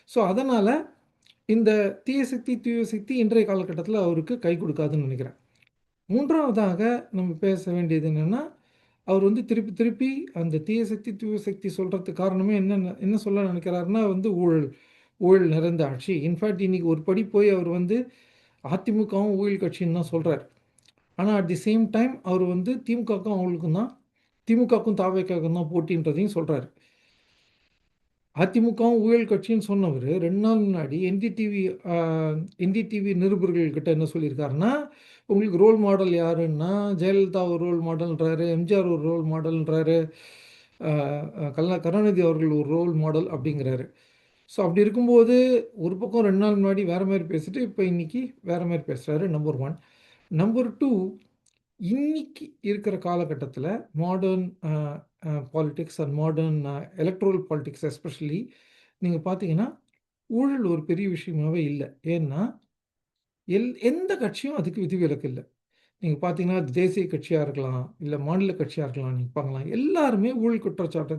So அதனால இந்த தீய சக்தி, தூய சக்தி இன்றைய காலகட்டத்தில அவருக்கு கை குடுக்காதுன்னு நெனைக்கிறேன். 3வதாக நம்ம பேச வேண்டியது என்னன்னா, அவர் வந்து திருப்பி திருப்பி அந்த தீய சக்தி, தூய சக்தி சொல்றதுக்கு காரணமே என்ன சொல்ல நெனைக்கிறாருன்னா வந்து ஊழல். ஊழல் நிறைந்த ஆட்சி. இன்ஃபாக்ட் இன்னைக்கு ஒரு படி போய் அவர் வந்து அதிமுகவும் ஊழல் கட்சின்னு தான் சொல்றாரு. ஆனா அட் தி சேம் டைம் அவர் வந்து திமுகவுக்கும் அவங்களுக்கும் தான் திமுகவுக்கும் தாவேக்காவுக்கும் தான் போட்டின்றதையும் சொல்றாரு. அதிமுகவும் ஊழல் கட்சின்னு சொன்னவரு 2 நாள் முன்னாடி என்டிடிவி நிருபர்கள் கிட்ட என்ன சொல்லியிருக்காருன்னா, உங்களுக்கு ரோல் மாடல் யாருன்னா, ஜெயலலிதா ஒரு ரோல் மாடல்ன்றாரு, எம்ஜிஆர் ஒரு ரோல் மாடல்ன்றாரு, அ அ கருணாநிதி அவர்கள் ஒரு ரோல் மாடல் அப்படிங்கிறாரு. ஸோ அப்படி இருக்கும்போது, ஒரு பக்கம் 2 நாள் முன்னாடி வேற மாரி பேசிட்டு, இப்ப இன்னைக்கு வேற மாரி பேசுறாரு. நம்பர் 1. நம்பர் 2 இன்னைக்கு இருக்கிற காலகட்டத்தில modern politics and modern electoral politics especially நீங்க பார்த்தீங்கன்னா, ஊழல் ஒரு பெரிய விஷயமாவே இல்ல. ஏன்னா, எந்த கட்சியும் அதுக்கு விதிவிலக்கு இல்ல. நீங்க பார்த்தீங்கன்னா, தேசிய கட்சியா இருக்கலாம், இல்ல மாநில கட்சியா இருக்கலாம், நீங்க பார்க்கலாம். எல்லாருமே ஊழல் குற்றச்சாட்டு